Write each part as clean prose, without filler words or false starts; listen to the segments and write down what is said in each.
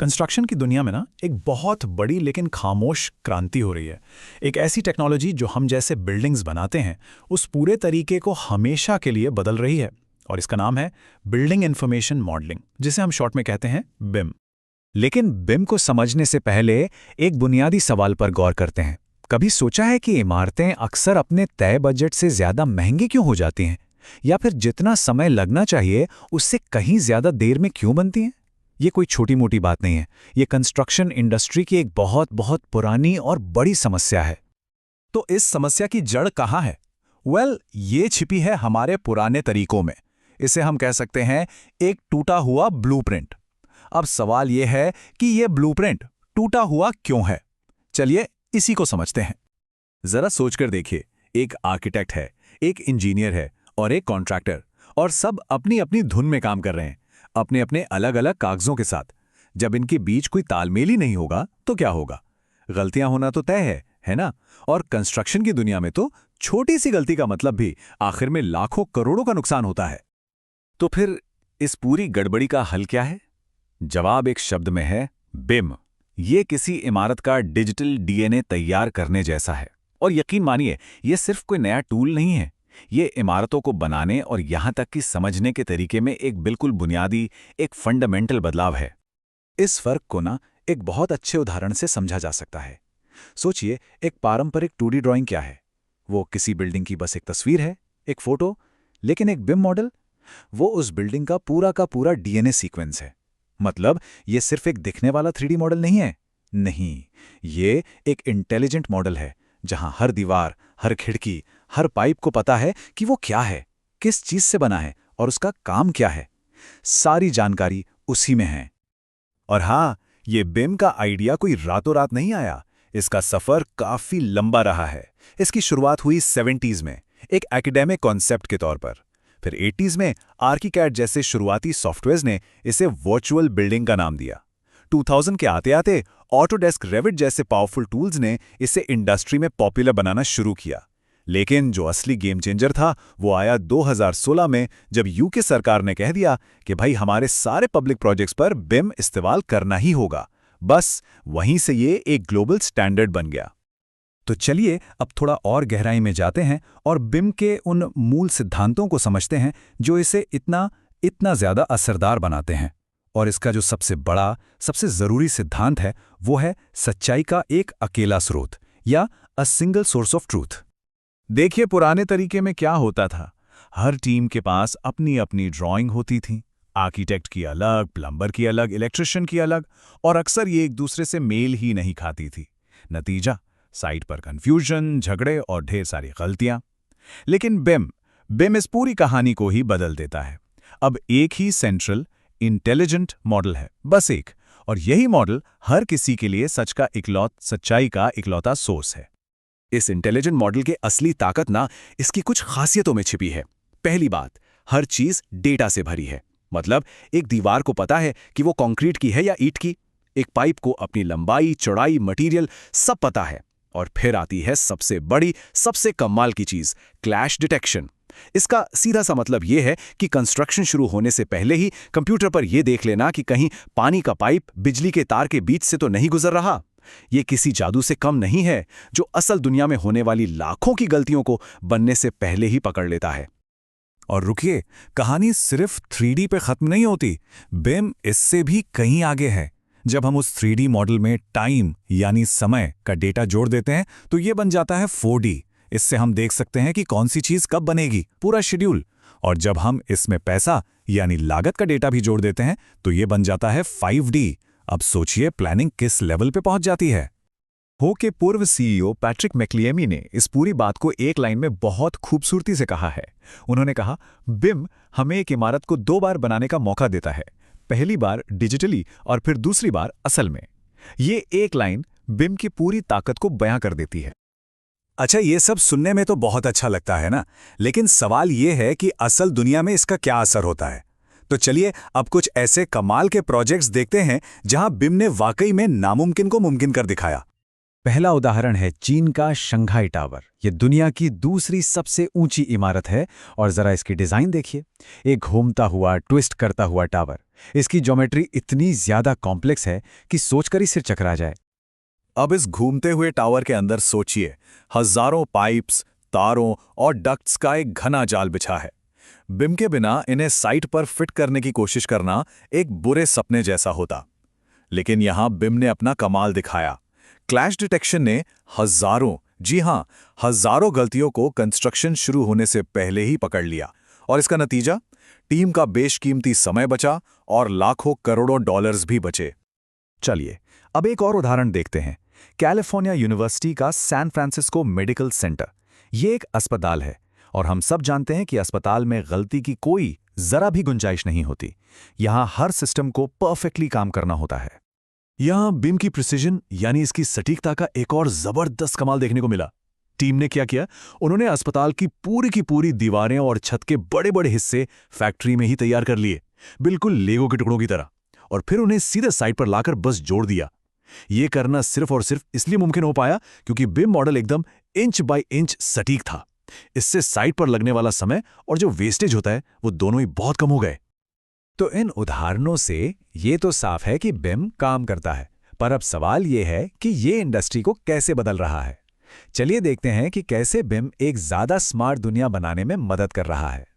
Construction की दुनिया में ना एक बहुत बड़ी लेकिन खामोश क्रांति हो रही है। एक ऐसी टेक्नोलॉजी जो हम जैसे बिल्डिंग्स बनाते हैं उस पूरे तरीके को हमेशा के लिए बदल रही है, और इसका नाम है बिल्डिंग इंफॉर्मेशन मॉडलिंग, जिसे हम शॉर्ट में कहते हैं बिम। लेकिन बिम को समझने से पहले एक बुनियादी सवाल पर गौर करते हैं। कभी सोचा है कि इमारतें अक्सर अपने तय बजट से ज्यादा महंगी क्यों हो जाती हैं? या फिर जितना समय लगना चाहिए उससे कहीं ज्यादा देर में क्यों बनती हैं? ये कोई छोटी मोटी बात नहीं है। ये कंस्ट्रक्शन इंडस्ट्री की एक बहुत बहुत पुरानी और बड़ी समस्या है। तो इस समस्या की जड़ कहाँ है? ये छिपी है हमारे पुराने तरीकों में। इसे हम कह सकते हैं एक टूटा हुआ ब्लूप्रिंट। अब सवाल यह है कि यह ब्लूप्रिंट टूटा हुआ क्यों है? चलिए इसी को समझते हैं। जरा सोचकर देखिए, एक आर्किटेक्ट है, एक इंजीनियर है और एक कॉन्ट्रैक्टर, और सब अपनी अपनी धुन में काम कर रहे हैं, अपने अपने अलग अलग कागजों के साथ। जब इनके बीच कोई तालमेल ही नहीं होगा तो क्या होगा? गलतियां होना तो तय है ना? और कंस्ट्रक्शन की दुनिया में तो छोटी सी गलती का मतलब भी आखिर में लाखों करोड़ों का नुकसान होता है। तो फिर इस पूरी गड़बड़ी का हल क्या है? जवाब एक शब्द में है, बिम। ये किसी इमारत का डिजिटल डीएनए तैयार करने जैसा है। और यकीन मानिए, ये सिर्फ कोई नया टूल नहीं है। ये इमारतों को बनाने और यहां तक कि समझने के तरीके में एक बिल्कुल बुनियादी, एक फंडामेंटल बदलाव है। इस फर्क को ना एक बहुत अच्छे उदाहरण से समझा जा सकता है। सोचिए, एक पारंपरिक 2D ड्राइंग क्या है? वो किसी बिल्डिंग की बस एक तस्वीर है, एक फोटो। लेकिन एक बिम मॉडल, वो उस बिल्डिंग का पूरा डीएनए सीक्वेंस है। मतलब ये सिर्फ एक दिखने वाला 3D मॉडल नहीं है। नहीं, ये एक इंटेलिजेंट मॉडल है, जहां हर दीवार, हर खिड़की, हर पाइप को पता है कि वो क्या है, किस चीज से बना है और उसका काम क्या है। सारी जानकारी उसी में है। और हाँ, ये बिम का आइडिया कोई रातों रात नहीं आया। इसका सफर काफी लंबा रहा है। इसकी शुरुआत हुई 70s में एक एकेडमिक कॉन्सेप्ट के तौर पर। फिर 80s में आर्किकैड जैसे शुरुआती सॉफ्टवेयर्स ने इसे वर्चुअल बिल्डिंग का नाम दिया। 2000 के आते आते ऑटोडेस्क, रेविट जैसे पावरफुल टूल्स ने इसे इंडस्ट्री में पॉपुलर बनाना शुरू किया। लेकिन जो असली गेम चेंजर था वो आया 2016 में, जब यूके सरकार ने कह दिया कि भाई हमारे सारे पब्लिक प्रोजेक्ट्स पर बिम इस्तेमाल करना ही होगा। बस वहीं से ये एक ग्लोबल स्टैंडर्ड बन गया। तो चलिए अब थोड़ा और गहराई में जाते हैं और बिम के उन मूल सिद्धांतों को समझते हैं जो इसे इतना ज्यादा असरदार बनाते हैं। और इसका जो सबसे बड़ा, सबसे जरूरी सिद्धांत है वो है सच्चाई का एक अकेला स्रोत, या a single source of truth. देखिए, पुराने तरीके में क्या होता था? हर टीम के पास अपनी अपनी ड्राइंग होती थी। आर्किटेक्ट की अलग, प्लम्बर की अलग, इलेक्ट्रिशियन की अलग, और अक्सर ये एक दूसरे से मेल ही नहीं खाती थी। नतीजा, साइट पर कंफ्यूजन, झगड़े और ढेर सारी गलतियां। लेकिन बिम इस पूरी कहानी को ही बदल देता है। अब एक ही सेंट्रल इंटेलिजेंट मॉडल है, बस एक। और यही मॉडल हर किसी के लिए सच्चाई का इकलौता सोर्स है। इस इंटेलिजेंट मॉडल के असली ताकत ना इसकी कुछ खासियतों में छिपी है। पहली बात, हर चीज डेटा से भरी है। मतलब एक दीवार को पता है कि वो कंक्रीट की है या ईंट की। एक पाइप को अपनी लंबाई, चौड़ाई, मटेरियल सब पता है। और फिर आती है सबसे बड़ी, सबसे कमाल की चीज, क्लैश डिटेक्शन। इसका सीधा सा मतलब यह है कि कंस्ट्रक्शन शुरू होने से पहले ही कंप्यूटर पर यह देख लेना कि कहीं पानी का पाइप बिजली के तार के बीच से तो नहीं गुजर रहा। ये किसी जादू से कम नहीं है, जो असल दुनिया में होने वाली लाखों की गलतियों को बनने से पहले ही पकड़ लेता है। और रुकिए, कहानी सिर्फ 3D पे खत्म नहीं होती। बिम इससे भी कहीं आगे है। जब हम उस 3D मॉडल में टाइम यानी समय का डेटा जोड़ देते हैं तो ये बन जाता है 4D। इससे हम देख सकते हैं कि कौन सी चीज कब बनेगी, पूरा शेड्यूल। और जब हम इसमें पैसा यानी लागत का डेटा भी जोड़ देते हैं तो ये बन जाता है 5D। अब सोचिए प्लानिंग किस लेवल पे पहुंच जाती है। हो के पूर्व सीईओ पैट्रिक मैकलियमी ने इस पूरी बात को एक लाइन में बहुत खूबसूरती से कहा है। उन्होंने कहा, बिम हमें एक इमारत को 2 बार बनाने का मौका देता है, पहली बार डिजिटली और फिर दूसरी बार असल में। ये एक लाइन बिम की पूरी ताकत को बयां कर देती है। अच्छा, ये सब सुनने में तो बहुत अच्छा लगता है ना, लेकिन सवाल ये है कि असल दुनिया में इसका क्या असर होता है। तो चलिए अब कुछ ऐसे कमाल के प्रोजेक्ट्स देखते हैं जहां बिम ने वाकई में नामुमकिन को मुमकिन कर दिखाया। पहला उदाहरण है चीन का शंघाई टावर। ये दुनिया की दूसरी सबसे ऊंची इमारत है और जरा इसकी डिजाइन देखिए। एक घूमता हुआ, ट्विस्ट करता हुआ टावर। इसकी ज्योमेट्री इतनी ज्यादा कॉम्प्लेक्स है कि सोचकर ही सिर चकरा जाए। अब इस घूमते हुए टावर के अंदर सोचिए, हजारों पाइप्स, तारों और डक्ट्स का एक घना जाल बिछा है। बिम के बिना इन्हें साइट पर फिट करने की कोशिश करना एक बुरे सपने जैसा होता। लेकिन यहां बिम ने अपना कमाल दिखाया। क्लैश डिटेक्शन ने हजारों, जी हां, हजारों गलतियों को कंस्ट्रक्शन शुरू होने से पहले ही पकड़ लिया। और इसका नतीजा, टीम का बेशकीमती समय बचा और लाखों करोड़ों डॉलर्स भी बचे। चलिए अब एक और उदाहरण देखते हैं। कैलिफोर्निया यूनिवर्सिटी का सैन फ्रांसिस्को मेडिकल सेंटर। ये एक अस्पताल है और हम सब जानते हैं कि अस्पताल में गलती की कोई जरा भी गुंजाइश नहीं होती। यहां हर सिस्टम को परफेक्टली काम करना होता है। यहां बिम की प्रिसीजन यानी इसकी सटीकता का एक और जबरदस्त कमाल देखने को मिला। टीम ने क्या किया, उन्होंने अस्पताल की पूरी दीवारें और छत के बड़े-बड़े हिस्से फैक्ट्री में ही तैयार कर लिए, बिल्कुल लेगो के टुकड़ों की तरह, और फिर उन्हें सीधे साइट पर लाकर बस जोड़ दिया। ये करना सिर्फ और सिर्फ इसलिए मुमकिन हो पाया क्योंकि बिम मॉडल एकदम इंच बाय इंच सटीक था। इससे साइट पर लगने वाला समय और जो वेस्टेज होता है वो दोनों ही बहुत कम हो गए। तो इन उदाहरणों से ये तो साफ है कि बिम काम करता है, पर अब सवाल ये है कि ये इंडस्ट्री को कैसे बदल रहा है। चलिए देखते हैं कि कैसे बिम एक ज्यादा स्मार्ट दुनिया बनाने में मदद कर रहा है।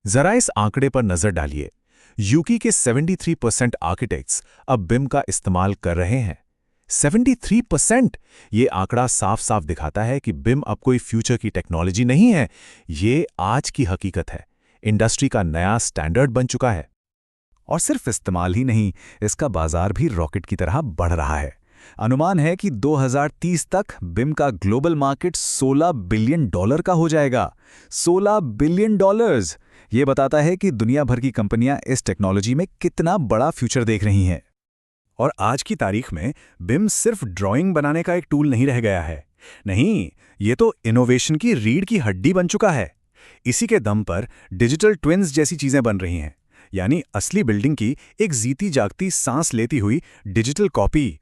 जरा इस आंकड़े पर नजर डालिए। यूके के 73% आर्किटेक्ट्स अब बिम का इस्तेमाल कर रहे हैं। 73%! ये आंकड़ा साफ साफ दिखाता है कि बिम अब कोई फ्यूचर की टेक्नोलॉजी नहीं है, ये आज की हकीकत है। इंडस्ट्री का नया स्टैंडर्ड बन चुका है। और सिर्फ इस्तेमाल ही नहीं, इसका बाजार भी रॉकेट की तरह बढ़ रहा है। अनुमान है कि 2030 तक बिम का ग्लोबल मार्केट $16 बिलियन का हो जाएगा। $16 बिलियन! ये बताता है कि दुनिया भर की कंपनियां इस टेक्नोलॉजी में कितना बड़ा फ्यूचर देख रही हैं। और आज की तारीख में बिम सिर्फ ड्राइंग बनाने का एक टूल नहीं रह गया है। नहीं, ये तो इनोवेशन की रीढ़ की हड्डी बन चुका है। इसी के दम पर डिजिटल ट्विन्स जैसी चीजें बन रही हैं, यानी असली बिल्डिंग की एक जीती जागती सांस लेती हुई डिजिटल कॉपी।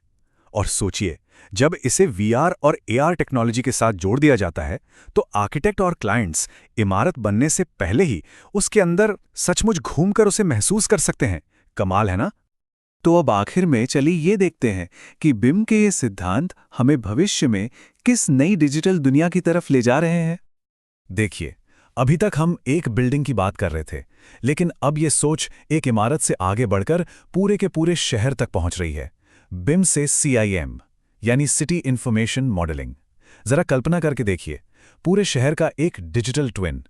और सोचिए, जब इसे VR और AR टेक्नोलॉजी के साथ जोड़ दिया जाता है तो आर्किटेक्ट और क्लाइंट्स इमारत बनने से पहले ही उसके अंदर सचमुच घूमकर उसे महसूस कर सकते हैं। कमाल है ना? तो अब आखिर में चलिए ये देखते हैं कि बिम के ये सिद्धांत हमें भविष्य में किस नई डिजिटल दुनिया की तरफ ले जा रहे हैं। देखिए, अभी तक हम एक बिल्डिंग की बात कर रहे थे, लेकिन अब ये सोच एक इमारत से आगे बढ़कर पूरे के पूरे शहर तक पहुंच रही है। बिम से CIM यानी सिटी इंफॉर्मेशन मॉडलिंग। जरा कल्पना करके देखिए, पूरे शहर का एक डिजिटल ट्विन,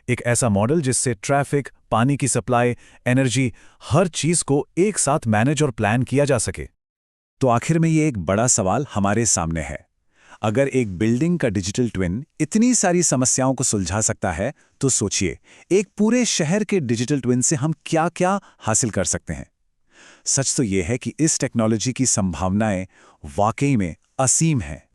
एक ऐसा मॉडल जिससे ट्रैफिक, पानी की सप्लाई, एनर्जी, हर चीज को एक साथ मैनेज और प्लान किया जा सके। तो आखिर में ये एक बड़ा सवाल हमारे सामने है। अगर एक बिल्डिंग का डिजिटल ट्विन इतनी सारी समस्याओं को सुलझा सकता है, तो सोचिए एक पूरे शहर के डिजिटल ट्विन से हम क्या-क्या हासिल कर सकते हैं। सच तो यह है कि इस टेक्नोलॉजी की संभावनाएं वाकई में असीम हैं।